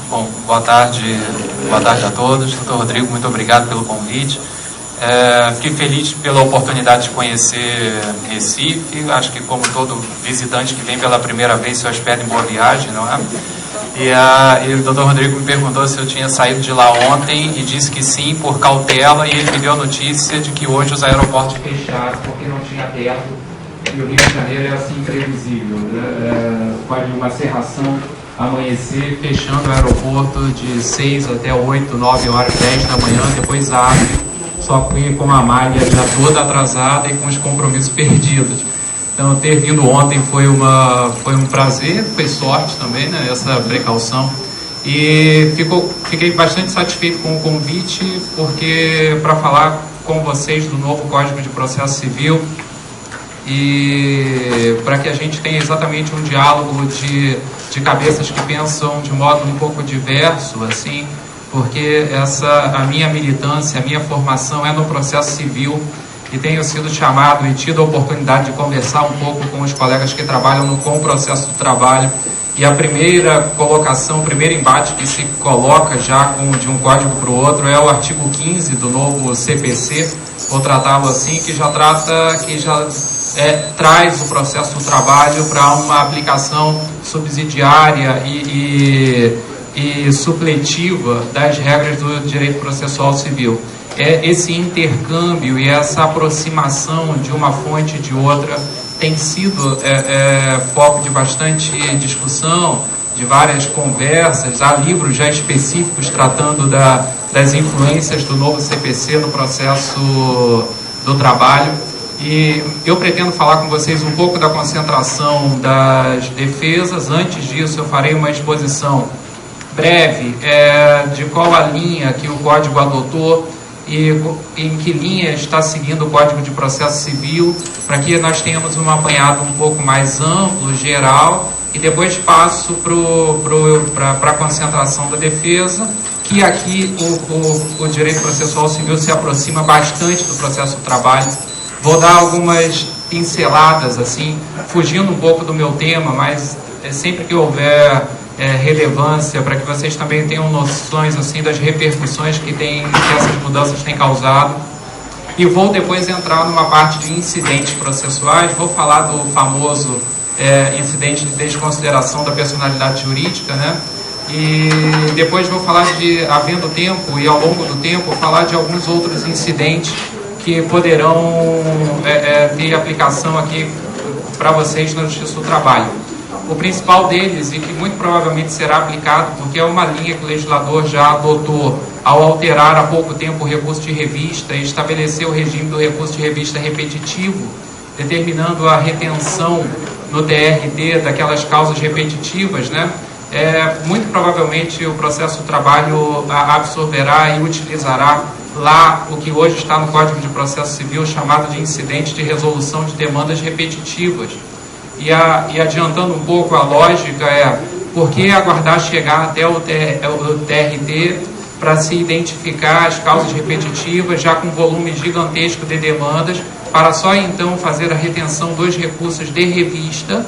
Bom, boa tarde a todos. Doutor Rodrigo, muito obrigado pelo convite. Fiquei feliz pela oportunidade de conhecer Recife. Acho que, como todo visitante que vem pela primeira vez, se hospeda em boa viagem, não é? E o doutor Rodrigo me perguntou se eu tinha saído de lá ontem e disse que sim, por cautela, e ele me deu a notícia de que hoje os aeroportos fecharam porque não tinha teto, e o Rio de Janeiro é assim imprevisível, pode uma cerração amanhecer fechando o aeroporto de 6 até 8, 9 horas, 10 da manhã, depois abre, só que com a malha já toda atrasada e com os compromissos perdidos. Então, ter vindo ontem foi um prazer, foi sorte também, né, essa precaução. E fiquei bastante satisfeito com o convite, porque para falar com vocês do novo Código de Processo Civil e para que a gente tenha exatamente um diálogo de cabeças que pensam de modo um pouco diverso, assim, porque a minha militância, a minha formação é no processo civil, e tenho sido chamado e tido a oportunidade de conversar um pouco com os colegas que trabalham com o processo do trabalho, e a primeira colocação, o primeiro embate que se coloca já de um código para o outro é o artigo 15 do novo CPC, vou tratá-lo assim, que já traz o processo do trabalho para uma aplicação subsidiária e supletiva das regras do direito processual civil. Esse intercâmbio e essa aproximação de uma fonte e de outra tem sido foco de bastante discussão, de várias conversas. Há livros já específicos tratando das influências do novo CPC no processo do trabalho. E eu pretendo falar com vocês um pouco da concentração das defesas. Antes disso, eu farei uma exposição breve de qual a linha que o Código adotou e em que linha está seguindo o Código de Processo Civil, para que nós tenhamos um apanhado um pouco mais amplo, geral, e depois passo para a concentração da defesa, que aqui o direito processual civil se aproxima bastante do processo do trabalho. Vou dar algumas pinceladas, assim, fugindo um pouco do meu tema, mas sempre que houver relevância, para que vocês também tenham noções assim das repercussões que essas mudanças têm causado. E vou depois entrar numa parte de incidentes processuais. Vou falar do famoso incidente de desconsideração da personalidade jurídica, né? E depois vou falar havendo tempo e ao longo do tempo, falar de alguns outros incidentes que poderão ter aplicação aqui para vocês na Justiça do Trabalho. O principal deles, e que muito provavelmente será aplicado, porque é uma linha que o legislador já adotou ao alterar há pouco tempo o recurso de revista e estabelecer o regime do recurso de revista repetitivo, determinando a retenção no TRT daquelas causas repetitivas, né? Muito provavelmente o processo do trabalho absorverá e utilizará lá o que hoje está no Código de Processo Civil, chamado de incidente de resolução de demandas repetitivas. E adiantando um pouco a lógica, por que aguardar chegar até o TRT para se identificar as causas repetitivas, já com volume gigantesco de demandas, para só então fazer a retenção dos recursos de revista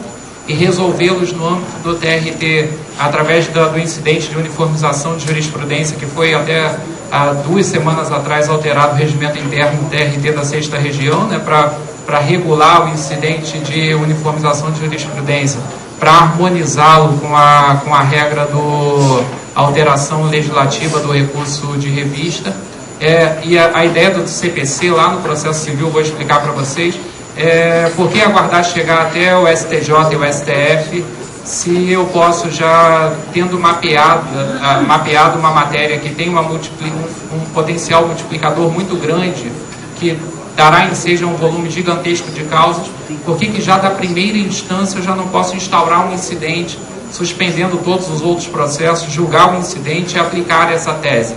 e resolvê-los no âmbito do TRT, através do incidente de uniformização de jurisprudência, que foi até há 2 semanas atrás alterado o regimento interno do TRT da 6ª Região, né, para regular o incidente de uniformização de jurisprudência, para harmonizá-lo com a regra da alteração legislativa do recurso de revista. E a ideia do CPC lá no processo civil, vou explicar para vocês, por que aguardar chegar até o STJ e o STF, se eu posso já, tendo mapeado uma matéria que tem um potencial multiplicador muito grande, que dará em seja um volume gigantesco de causas, por que já da primeira instância eu já não posso instaurar um incidente, suspendendo todos os outros processos, julgar o incidente e aplicar essa tese?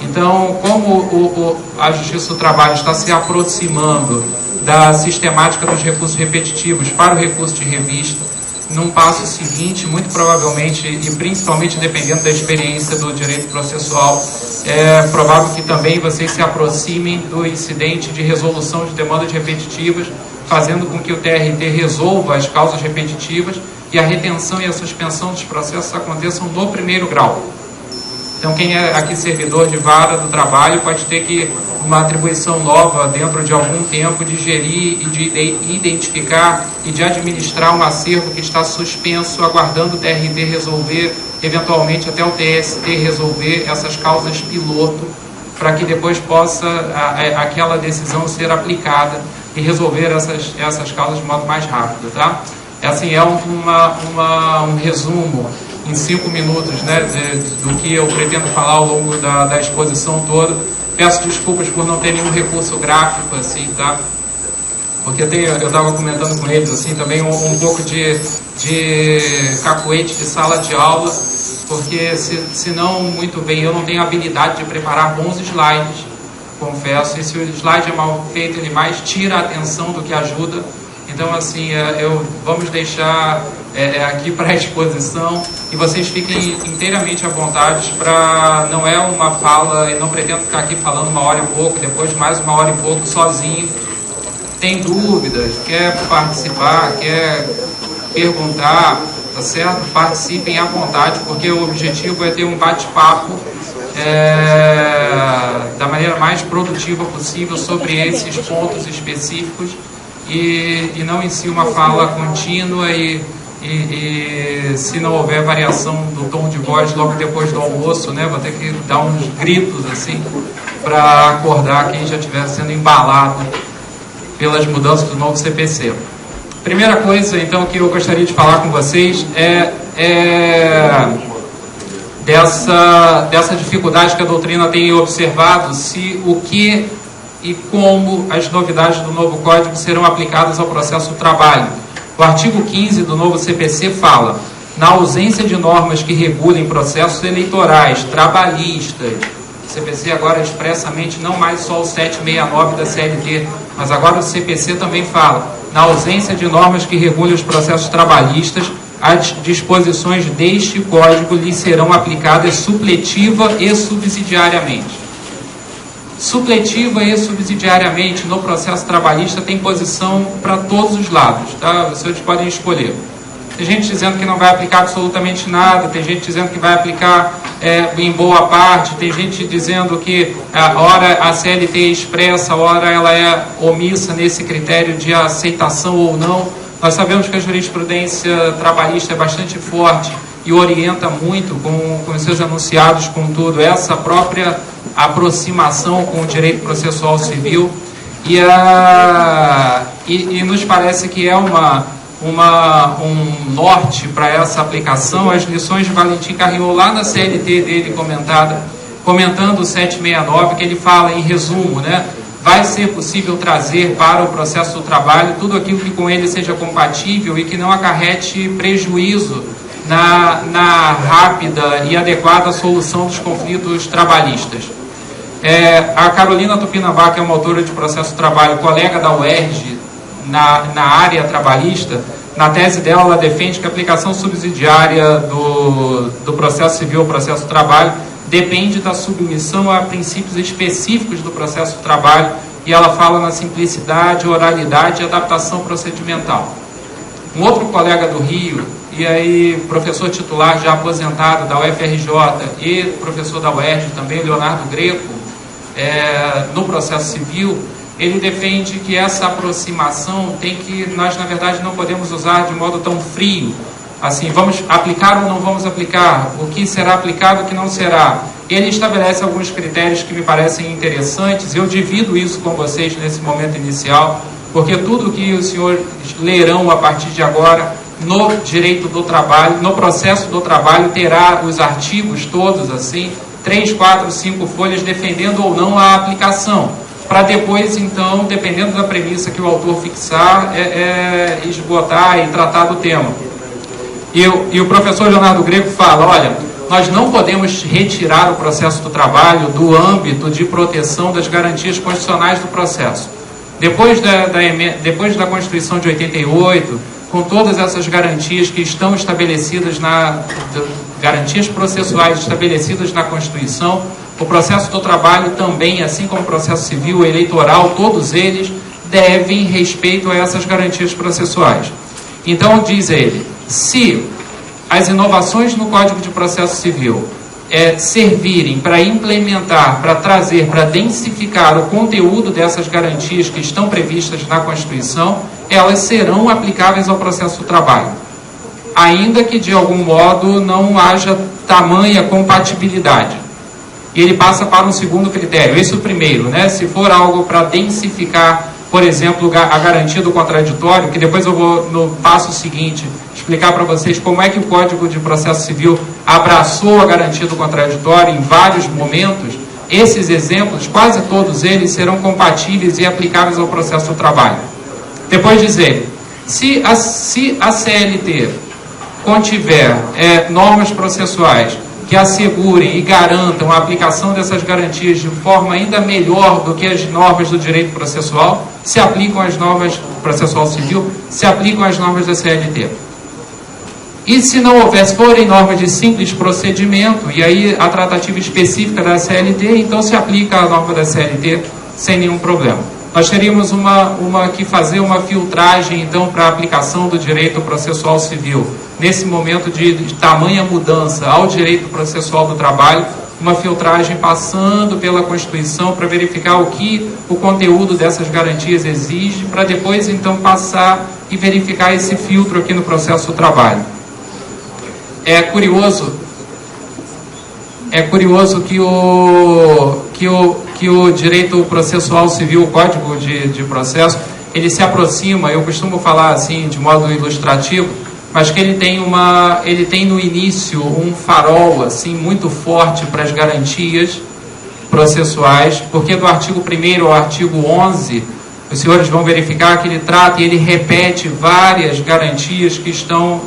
Então, como a Justiça do Trabalho está se aproximando da sistemática dos recursos repetitivos para o recurso de revista, num passo seguinte, muito provavelmente, e principalmente dependendo da experiência do direito processual, é provável que também vocês se aproximem do incidente de resolução de demandas repetitivas, fazendo com que o TRT resolva as causas repetitivas e a retenção e a suspensão dos processos aconteçam no primeiro grau. Então, quem é aqui servidor de vara do trabalho pode ter que uma atribuição nova dentro de algum tempo de gerir e de identificar e de administrar um acervo que está suspenso, aguardando o TRT resolver, eventualmente até o TST resolver essas causas piloto, para que depois possa aquela decisão ser aplicada e resolver essas causas de modo mais rápido, tá? Assim, é um resumo em 5 minutos, né, do que eu pretendo falar ao longo da exposição toda. Peço desculpas por não ter nenhum recurso gráfico, assim, tá? Porque eu estava comentando com eles, assim, também um pouco de cacuete de sala de aula, porque se não, muito bem, eu não tenho habilidade de preparar bons slides, confesso, e se o slide é mal feito, ele mais tira a atenção do que ajuda. Então, assim, vamos deixar aqui para a exposição e vocês fiquem inteiramente à vontade para... Não é uma fala, e não pretendo ficar aqui falando 1 hora e pouco, depois mais 1 hora e pouco sozinho. Tem dúvidas, quer participar, quer perguntar, tá certo? Participem à vontade, porque o objetivo é ter um bate-papo da maneira mais produtiva possível sobre esses pontos específicos e não em si uma fala contínua e se não houver variação do tom de voz logo depois do almoço, né, vou ter que dar uns gritos assim para acordar quem já estiver sendo embalado pelas mudanças do novo CPC. Primeira coisa, então, que eu gostaria de falar com vocês é dessa dificuldade que a doutrina tem observado, se o que e como as novidades do novo Código serão aplicadas ao processo do trabalho. O artigo 15 do novo CPC fala: na ausência de normas que regulem processos eleitorais, trabalhistas, o CPC agora expressamente não mais só o 769 da CLT, mas agora o CPC também fala: na ausência de normas que regulem os processos trabalhistas, as disposições deste Código lhes serão aplicadas supletiva e subsidiariamente. Supletiva e subsidiariamente no processo trabalhista tem posição para todos os lados, tá? Vocês podem escolher. Tem gente dizendo que não vai aplicar absolutamente nada, tem gente dizendo que vai aplicar em boa parte, tem gente dizendo que ora a CLT é expressa, ora ela é omissa nesse critério de aceitação ou não. Nós sabemos que a jurisprudência trabalhista é bastante forte e orienta muito com os seus enunciados, contudo, essa própria aproximação com o direito processual civil e nos parece que é um norte para essa aplicação. As lições de Valentim Carrion lá na CLT dele comentando o 769, que ele fala em resumo, né? Vai ser possível trazer para o processo do trabalho tudo aquilo que com ele seja compatível e que não acarrete prejuízo na rápida e adequada solução dos conflitos trabalhistas. A Carolina Tupinambá, que é uma autora de processo do trabalho, colega da UERJ na área trabalhista, na tese dela ela defende que a aplicação subsidiária do processo civil ao processo do trabalho depende da submissão a princípios específicos do processo do trabalho, e ela fala na simplicidade, oralidade e adaptação procedimental. Um outro colega do Rio, e aí professor titular já aposentado da UFRJ e professor da UERJ também, Leonardo Greco, no processo civil, ele defende que essa aproximação nós na verdade não podemos usar de modo tão frio, assim, vamos aplicar ou não vamos aplicar, o que será aplicado, o que não será. Ele estabelece alguns critérios que me parecem interessantes, eu divido isso com vocês nesse momento inicial, porque tudo que os senhores lerão a partir de agora no direito do trabalho, no processo do trabalho, terá os artigos todos, assim, 3, 4, 5 folhas defendendo ou não a aplicação, para depois, então, dependendo da premissa que o autor fixar, esgotar e tratar do tema. E o professor Leonardo Greco fala: olha, nós não podemos retirar o processo do trabalho do âmbito de proteção das garantias constitucionais do processo. Depois da Constituição de 88, com todas essas garantias que estão estabelecidas garantias processuais estabelecidas na Constituição, o processo do trabalho também, assim como o processo civil, eleitoral, todos eles devem respeito a essas garantias processuais. Então, diz ele, se as inovações no Código de Processo Civil servirem para implementar, para trazer, para densificar o conteúdo dessas garantias que estão previstas na Constituição, elas serão aplicáveis ao processo do trabalho, ainda que de algum modo não haja tamanha compatibilidade. E ele passa para um segundo critério, esse é o primeiro, né? Se for algo para densificar, por exemplo, a garantia do contraditório, que depois eu vou, no passo seguinte, explicar para vocês como é que o Código de Processo Civil abraçou a garantia do contraditório em vários momentos. Esses exemplos, quase todos eles, serão compatíveis e aplicáveis ao processo do trabalho. Depois dizer, se a CLT contiver normas processuais que assegurem e garantam a aplicação dessas garantias de forma ainda melhor do que as normas do direito processual, se aplicam as normas processual civil, se aplicam as normas da CLT. E se não houver, se forem normas de simples procedimento, e aí a tratativa específica da CLT, então se aplica a norma da CLT sem nenhum problema. Nós teríamos que fazer uma filtragem, então, para a aplicação do direito processual civil. Nesse momento de tamanha mudança ao direito processual do trabalho, uma filtragem passando pela Constituição para verificar o que o conteúdo dessas garantias exige, para depois, então, passar e verificar esse filtro aqui no processo do trabalho. É curioso que o direito processual civil, o Código de Processo, ele se aproxima, eu costumo falar assim de modo ilustrativo, mas que ele tem no início um farol assim muito forte para as garantias processuais, porque do artigo 1º ao artigo 11, os senhores vão verificar que ele trata e ele repete várias garantias que estão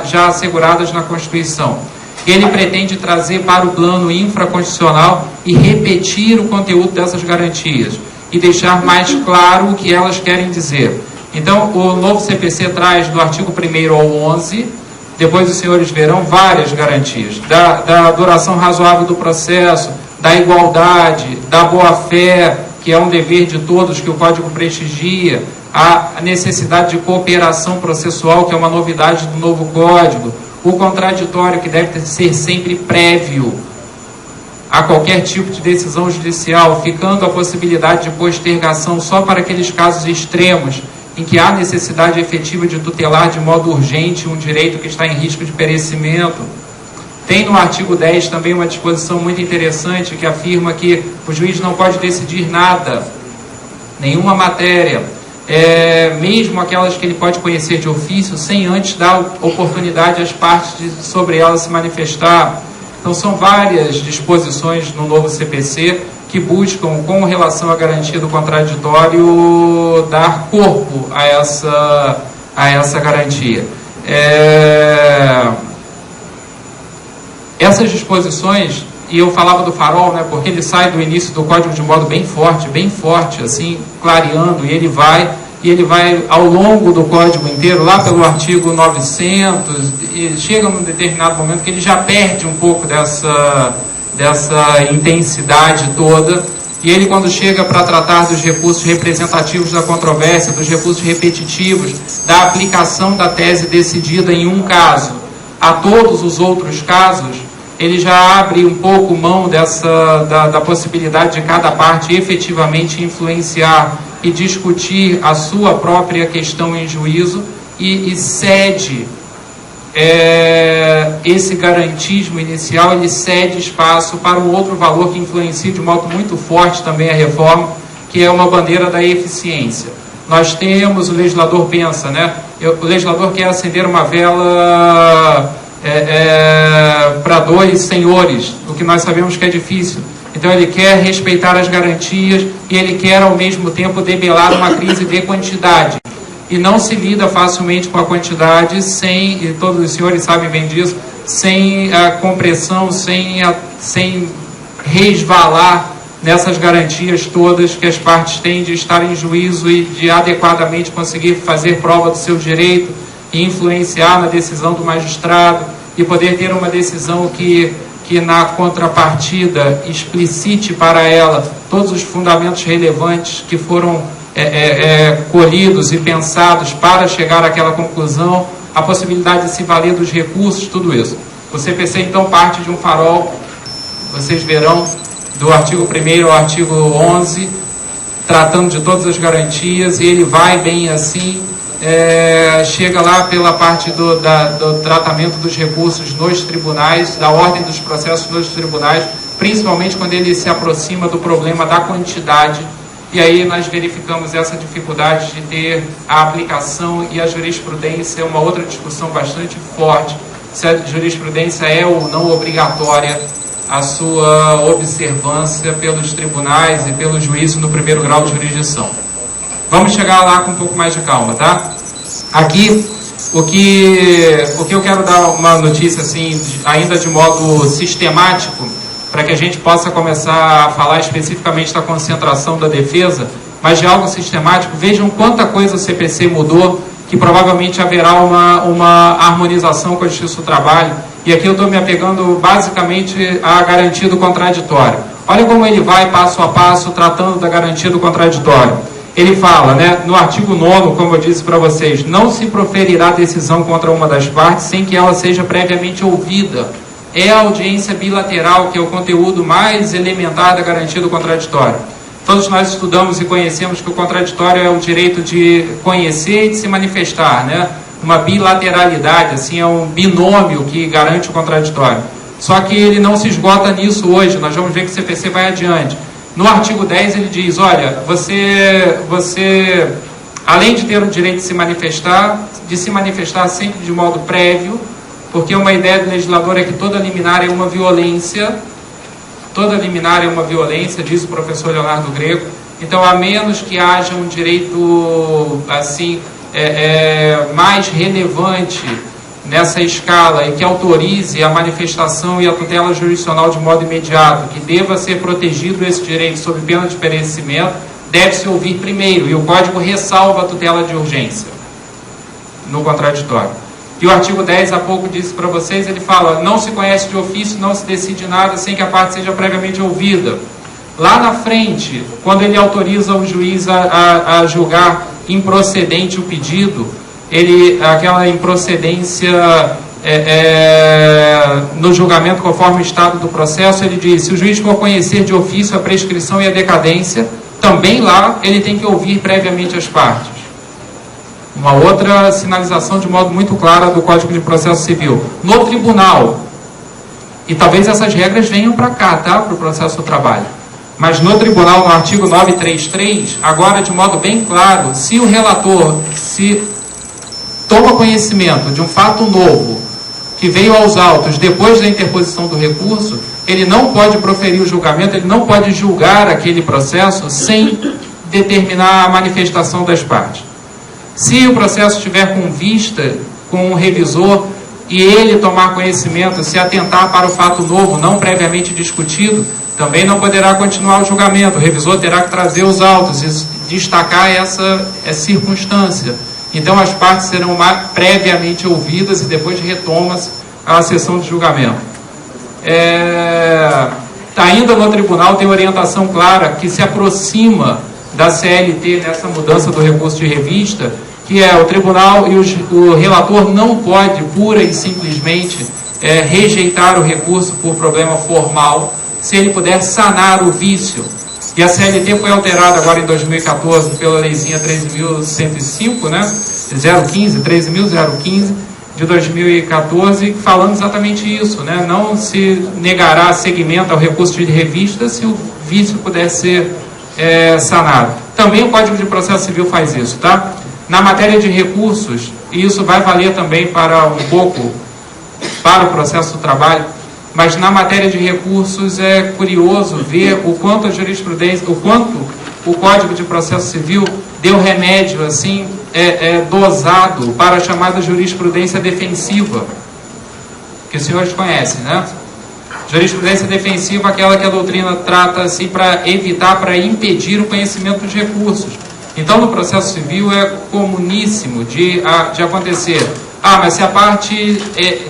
já asseguradas na Constituição. Ele pretende trazer para o plano infraconstitucional e repetir o conteúdo dessas garantias e deixar mais claro o que elas querem dizer. Então, o novo CPC traz do artigo 1º ao 11, depois os senhores verão várias garantias, da duração razoável do processo, da igualdade, da boa-fé, que é um dever de todos que o Código prestigia, a necessidade de cooperação processual, que é uma novidade do novo Código, o contraditório, que deve ser sempre prévio a qualquer tipo de decisão judicial, ficando a possibilidade de postergação só para aqueles casos extremos em que há necessidade efetiva de tutelar de modo urgente um direito que está em risco de perecimento. Tem no artigo 10 também uma disposição muito interessante que afirma que o juiz não pode decidir nada, nenhuma matéria, mesmo aquelas que ele pode conhecer de ofício, sem antes dar oportunidade às partes sobre elas se manifestar. Então são várias disposições no novo CPC que buscam, com relação à garantia do contraditório, dar corpo a essa garantia. Essas disposições, e eu falava do farol, né, porque ele sai do início do Código de modo bem forte, assim, clareando, e ele vai ao longo do Código inteiro, lá pelo artigo 900, e chega num determinado momento que ele já perde um pouco dessa intensidade toda, e ele, quando chega para tratar dos recursos representativos da controvérsia, dos recursos repetitivos, da aplicação da tese decidida em um caso a todos os outros casos, ele já abre um pouco mão da possibilidade de cada parte efetivamente influenciar e discutir a sua própria questão em juízo e cede esse garantismo inicial, ele cede espaço para um outro valor que influencia de modo muito forte também a reforma, que é uma bandeira da eficiência. Nós temos, o legislador pensa, né? O legislador quer acender uma vela para dois senhores, o que nós sabemos que é difícil. Então ele quer respeitar as garantias e ele quer ao mesmo tempo debelar uma crise de quantidade. E não se lida facilmente com a quantidade sem, e todos os senhores sabem bem disso, sem a compressão, sem resvalar nessas garantias todas que as partes têm de estar em juízo e de adequadamente conseguir fazer prova do seu direito e influenciar na decisão do magistrado e poder ter uma decisão que na contrapartida explicite para ela todos os fundamentos relevantes que foram colhidos e pensados para chegar àquela conclusão, a possibilidade de se valer dos recursos, tudo isso. O CPC, então, parte de um farol vocês verão, do artigo 1º ao artigo 11, tratando de todas as garantias, e ele vai bem assim, chega lá pela parte do tratamento dos recursos nos tribunais, da ordem dos processos nos tribunais, principalmente quando ele se aproxima do problema da quantidade, e aí nós verificamos essa dificuldade de ter a aplicação e a jurisprudência, uma outra discussão bastante forte, se a jurisprudência é ou não obrigatória a sua observância pelos tribunais e pelo juízo no primeiro grau de jurisdição. Vamos chegar lá com um pouco mais de calma, tá? Aqui, o que eu quero dar uma notícia, assim, ainda de modo sistemático, para que a gente possa começar a falar especificamente da concentração da defesa, mas de algo sistemático. Vejam quanta coisa o CPC mudou, que provavelmente haverá uma harmonização com a Justiça do Trabalho. E aqui eu estou me apegando basicamente à garantia do contraditório. Olha como ele vai passo a passo tratando da garantia do contraditório. Ele fala, né, no artigo 9º, como eu disse para vocês, não se proferirá decisão contra uma das partes sem que ela seja previamente ouvida. É a audiência bilateral que é o conteúdo mais elementar da garantia do contraditório. Todos nós estudamos e conhecemos que o contraditório é o direito de conhecer e de se manifestar, né? Uma bilateralidade, assim, é um binômio que garante o contraditório. Só que ele não se esgota nisso hoje, nós vamos ver que o CPC vai adiante. No artigo 10 ele diz, olha, você além de ter o direito de se manifestar sempre de modo prévio, porque uma ideia do legislador é que toda liminar é uma violência, diz o professor Leonardo Greco. Então, a menos que haja um direito, assim, mais relevante nessa escala e que autorize a manifestação e a tutela jurisdicional de modo imediato, que deva ser protegido esse direito sob pena de perecimento, deve-se ouvir primeiro, e o Código ressalva a tutela de urgência no contraditório. E o artigo 10, há pouco disse para vocês, ele fala, não se conhece de ofício, não se decide nada sem que a parte seja previamente ouvida. Lá na frente, quando ele autoriza o juiz a julgar improcedente o pedido, aquela improcedência no julgamento conforme o estado do processo, ele diz, se o juiz for conhecer de ofício a prescrição e a decadência, também lá ele tem que ouvir previamente as partes. Uma outra sinalização de modo muito claro do Código de Processo Civil. No tribunal, e talvez essas regras venham para cá, tá? Para o processo do trabalho. Mas no tribunal, no artigo 933, agora de modo bem claro, se o relator toma conhecimento de um fato novo que veio aos autos depois da interposição do recurso, ele não pode proferir o julgamento, ele não pode julgar aquele processo sem determinar a manifestação das partes. Se o processo estiver com vista, com um revisor, e ele tomar conhecimento, se atentar para o fato novo, não previamente discutido, também não poderá continuar o julgamento. O revisor terá que trazer os autos e destacar essa circunstância. Então, as partes serão previamente ouvidas e depois retoma-se a sessão de julgamento. Ainda no tribunal tem orientação clara que se aproxima da CLT nessa mudança do recurso de revista, que é o tribunal e o relator não pode pura e simplesmente rejeitar o recurso por problema formal, se ele puder sanar o vício. E a CLT foi alterada agora em 2014 pela leizinha 13.105, né? 13.015 de 2014, falando exatamente isso, né? Não se negará seguimento ao recurso de revista se o vício puder ser sanado. Também o Código de Processo Civil faz isso, tá? Na matéria de recursos, e isso vai valer também para o processo do trabalho, mas na matéria de recursos é curioso ver o quanto a jurisprudência, o quanto o Código de Processo Civil deu remédio assim dosado para a chamada jurisprudência defensiva, que os senhores conhecem, né? Jurisprudência defensiva, aquela que a doutrina trata assim para evitar, para impedir o conhecimento dos recursos. Então, no processo civil é comuníssimo de acontecer. Mas se a parte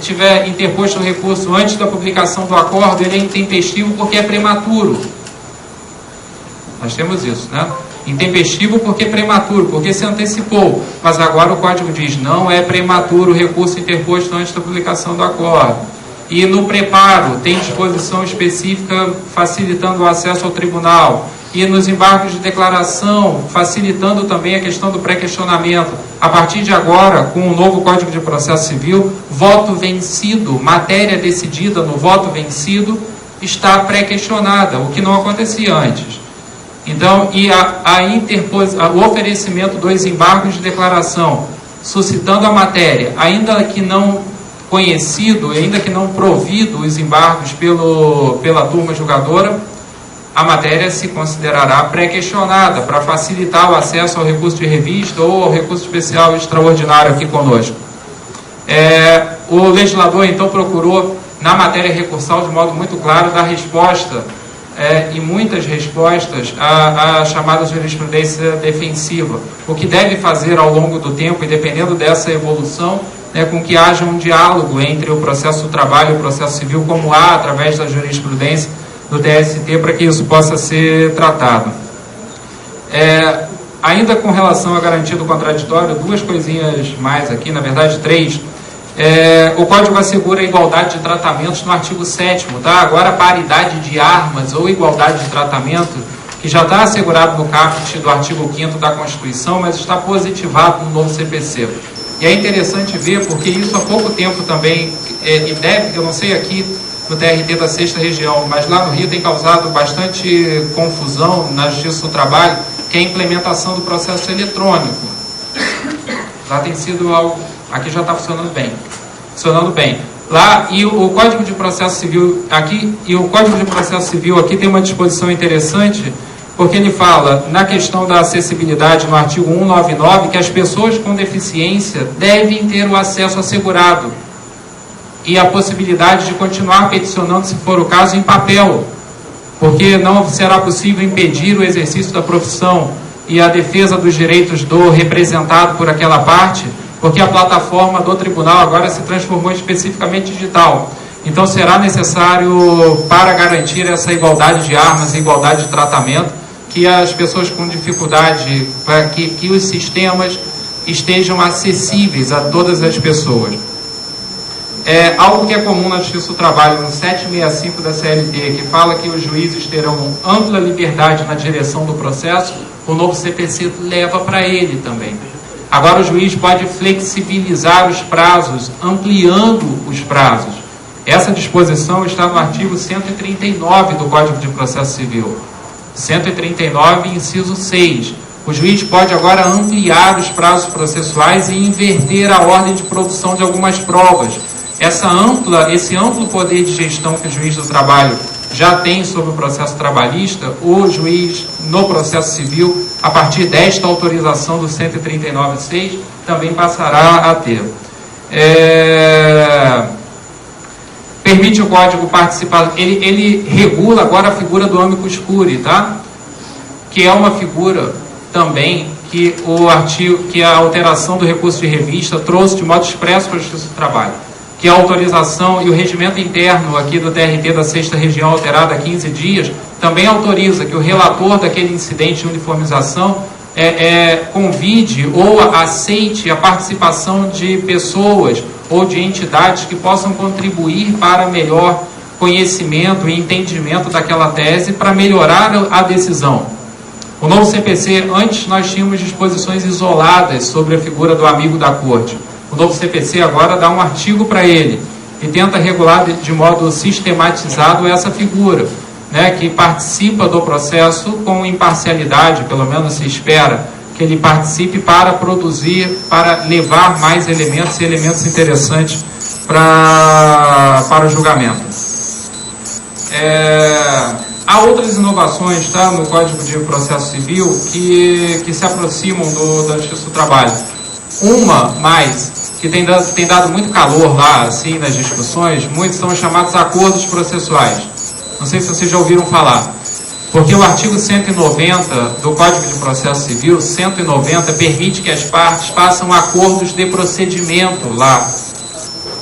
tiver interposto o recurso antes da publicação do acordo, ele é intempestivo porque é prematuro. Nós temos isso, né? Intempestivo porque é prematuro, porque se antecipou. Mas agora o Código diz, não é prematuro o recurso interposto antes da publicação do acordo. E no preparo tem disposição específica facilitando o acesso ao tribunal. E nos embargos de declaração, facilitando também a questão do pré-questionamento. A partir de agora, com o novo Código de Processo Civil, voto vencido, matéria decidida no voto vencido, está pré-questionada, o que não acontecia antes. Então, e o oferecimento dos embargos de declaração, suscitando a matéria, ainda que não conhecido, ainda que não provido os embargos pela turma julgadora, a matéria se considerará pré-questionada para facilitar o acesso ao recurso de revista ou ao recurso especial extraordinário aqui conosco. O legislador, então, procurou, na matéria recursal, de modo muito claro, dar resposta, e muitas respostas, à chamada jurisprudência defensiva, o que deve fazer ao longo do tempo, e dependendo dessa evolução, com que haja um diálogo entre o processo do trabalho e o processo civil, como há através da jurisprudência do TST, para que isso possa ser tratado. Ainda com relação à garantia do contraditório, duas coisinhas mais aqui, na verdade 3. O Código assegura a igualdade de tratamentos no artigo 7º, tá? Agora a paridade de armas ou igualdade de tratamento, que já está assegurado no caput do artigo 5º da Constituição, mas está positivado no novo CPC. E é interessante ver, porque isso há pouco tempo também, eu não sei aqui no TRT da 6ª Região, mas lá no Rio tem causado bastante confusão na Justiça do Trabalho, que é a implementação do processo eletrônico. Lá tem sido algo, aqui já está funcionando bem. Lá, e o Código de Processo Civil aqui tem uma disposição interessante, porque ele fala, na questão da acessibilidade, no artigo 199, que as pessoas com deficiência devem ter o acesso assegurado e a possibilidade de continuar peticionando, se for o caso, em papel, porque não será possível impedir o exercício da profissão e a defesa dos direitos do representado por aquela parte, porque a plataforma do tribunal agora se transformou especificamente digital. Então será necessário, para garantir essa igualdade de armas e igualdade de tratamento, que as pessoas com dificuldade, para que os sistemas estejam acessíveis a todas as pessoas. Algo que é comum na Justiça do Trabalho, no 765 da CLT, que fala que os juízes terão ampla liberdade na direção do processo, o novo CPC leva para ele também. Agora o juiz pode flexibilizar os prazos, ampliando os prazos. Essa disposição está no artigo 139 do Código de Processo Civil. 139, inciso 6. O juiz pode agora ampliar os prazos processuais e inverter a ordem de produção de algumas provas. Esse amplo poder de gestão que o juiz do trabalho já tem sobre o processo trabalhista, o juiz no processo civil, a partir desta autorização do 139.6, também passará a ter. Permite o Código participar, ele regula agora a figura do amicus curiae, tá? Que é uma figura também que a alteração do recurso de revista trouxe de modo expresso para a Justiça do Trabalho, que a autorização e o regimento interno aqui do TRT da 6ª Região, alterado há 15 dias, também autoriza que o relator daquele incidente de uniformização convide ou aceite a participação de pessoas ou de entidades que possam contribuir para melhor conhecimento e entendimento daquela tese para melhorar a decisão. O novo CPC, antes nós tínhamos disposições isoladas sobre a figura do amigo da corte. O novo CPC agora dá um artigo para ele e tenta regular de modo sistematizado essa figura, né, que participa do processo com imparcialidade, pelo menos se espera que ele participe para produzir, para levar mais elementos e elementos interessantes para o julgamento. Há outras inovações, tá, no Código de Processo Civil que se aproximam da Justiça do Trabalho. Uma mais, que tem dado muito calor lá, assim, nas discussões, muitos são os chamados acordos processuais. Não sei se vocês já ouviram falar. Porque o artigo 190 do Código de Processo Civil, 190, permite que as partes façam acordos de procedimento lá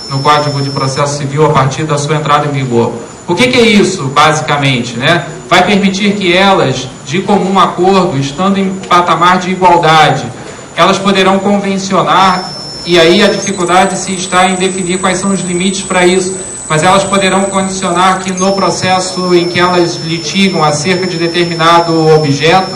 no Código de Processo Civil a partir da sua entrada em vigor. O que é isso, basicamente, né? Vai permitir que elas, de comum acordo, estando em patamar de igualdade, elas poderão convencionar, e aí a dificuldade se está em definir quais são os limites para isso, mas elas poderão condicionar que no processo em que elas litigam acerca de determinado objeto,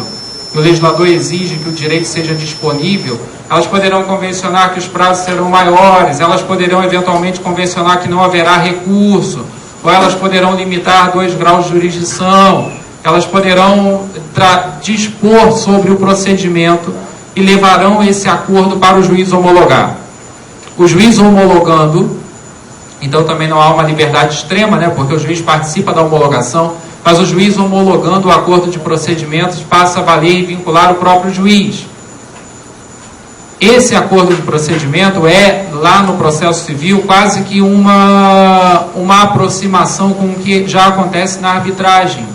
o legislador exige que o direito seja disponível, elas poderão convencionar que os prazos serão maiores, elas poderão eventualmente convencionar que não haverá recurso, ou elas poderão limitar 2 graus de jurisdição, elas poderão dispor sobre o procedimento e levarão esse acordo para o juiz homologar. O juiz homologando, então também não há uma liberdade extrema, né, porque o juiz participa da homologação, mas o juiz homologando o acordo de procedimentos passa a valer e vincular o próprio juiz. Esse acordo de procedimento é, lá no processo civil, quase que uma aproximação com o que já acontece na arbitragem,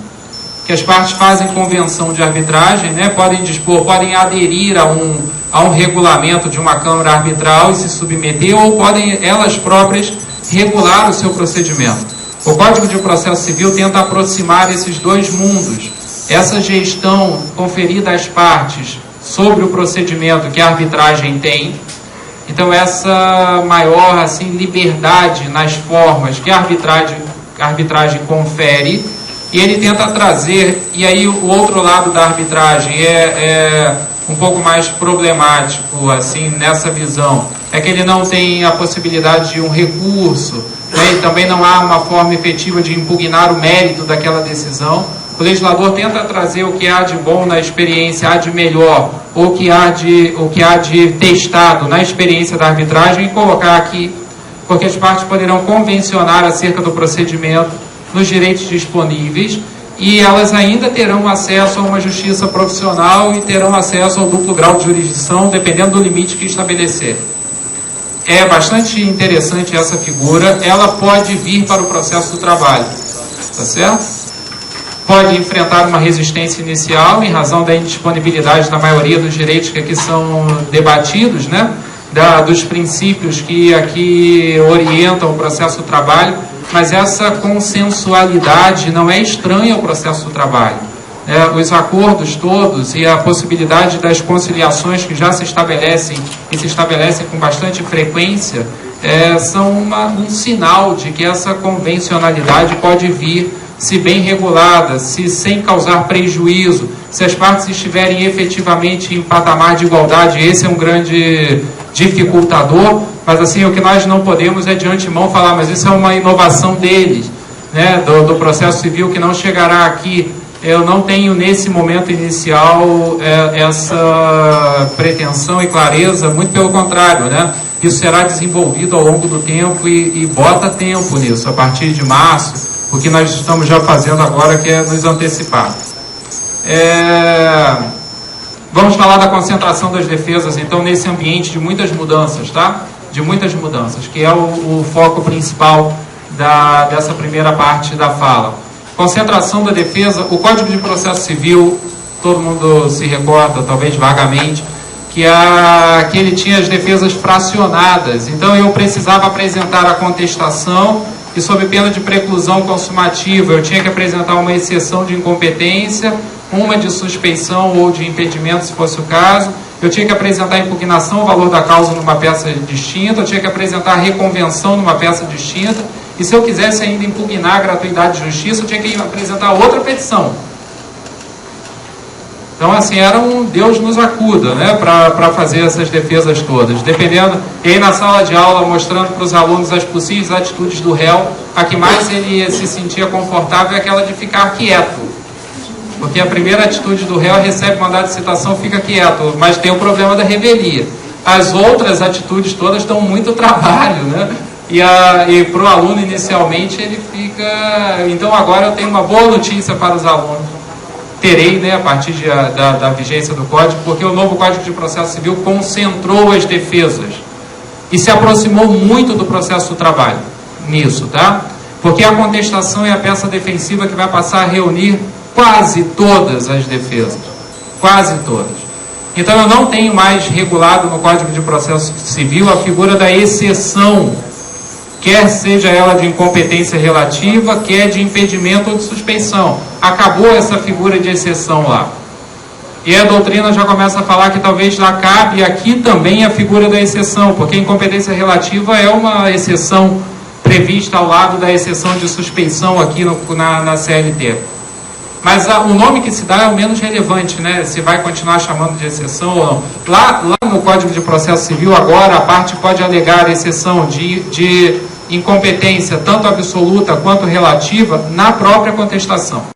que as partes fazem convenção de arbitragem, né, podem aderir a um regulamento de uma câmara arbitral e se submeter, ou podem elas próprias regular o seu procedimento. O Código de Processo Civil tenta aproximar esses dois mundos, essa gestão conferida às partes sobre o procedimento que a arbitragem tem. Então, essa maior liberdade nas formas que a arbitragem confere, e ele tenta trazer, e aí o outro lado da arbitragem é um pouco mais problemático, assim, nessa visão, é que ele não tem a possibilidade de um recurso, né, e também não há uma forma efetiva de impugnar o mérito daquela decisão. O legislador tenta trazer o que há de bom na experiência, há de melhor, ou o que há de testado na experiência da arbitragem e colocar aqui, porque as partes poderão convencionar acerca do procedimento nos direitos disponíveis, e elas ainda terão acesso a uma justiça profissional e terão acesso ao duplo grau de jurisdição, dependendo do limite que estabelecer. É bastante interessante essa figura. Ela pode vir para o processo do trabalho, tá certo? Pode enfrentar uma resistência inicial em razão da indisponibilidade da maioria dos direitos que aqui são debatidos, né? Dos princípios que aqui orientam o processo do trabalho, mas essa consensualidade não é estranha ao processo do trabalho. Os acordos todos e a possibilidade das conciliações que já se estabelecem e se estabelecem com bastante frequência são um sinal de que essa convencionalidade pode vir, se bem regulada, sem causar prejuízo, se as partes estiverem efetivamente em patamar de igualdade. Esse é um grande dificultador, mas assim, o que nós não podemos é de antemão falar, mas isso é uma inovação deles, né, do processo civil, que não chegará aqui. Eu não tenho nesse momento inicial essa pretensão e clareza, muito pelo contrário, né? Isso será desenvolvido ao longo do tempo e bota tempo nisso, a partir de março, o que nós estamos já fazendo agora, que é nos antecipar. Vamos falar da concentração das defesas, então, nesse ambiente de muitas mudanças, tá? De muitas mudanças, que é o foco principal dessa primeira parte da fala. Concentração da defesa. O Código de Processo Civil, todo mundo se recorda, talvez vagamente, que ele tinha as defesas fracionadas. Então, eu precisava apresentar a contestação e, sob pena de preclusão consumativa, eu tinha que apresentar uma exceção de incompetência, uma de suspeição ou de impedimento, se fosse o caso. Eu tinha que apresentar a impugnação, o valor da causa numa peça distinta, eu tinha que apresentar a reconvenção numa peça distinta, e se eu quisesse ainda impugnar a gratuidade de justiça, eu tinha que apresentar outra petição. Então, assim, era um Deus nos acuda, né, para fazer essas defesas todas, dependendo. E aí, na sala de aula, mostrando para os alunos as possíveis atitudes do réu, a que mais ele se sentia confortável é aquela de ficar quieto. Porque a primeira atitude do réu recebe mandado de citação, fica quieto, mas tem o problema da revelia. As outras atitudes todas dão muito trabalho, né? E para o aluno, inicialmente, ele fica... Então, agora eu tenho uma boa notícia para os alunos. Terei, né, a partir da vigência do Código, porque o novo Código de Processo Civil concentrou as defesas e se aproximou muito do processo do trabalho nisso, tá? Porque a contestação é a peça defensiva que vai passar a reunir quase todas as defesas. Quase todas. Então, eu não tenho mais regulado no Código de Processo Civil a figura da exceção, quer seja ela de incompetência relativa, quer de impedimento ou de suspeição. Acabou essa figura de exceção lá. E a doutrina já começa a falar que talvez já cabe aqui também a figura da exceção, porque a incompetência relativa é uma exceção prevista ao lado da exceção de suspeição aqui na CLT. Mas o nome que se dá é o menos relevante, né? Se vai continuar chamando de exceção ou não. Lá no Código de Processo Civil, agora, a parte pode alegar exceção de incompetência, tanto absoluta quanto relativa, na própria contestação.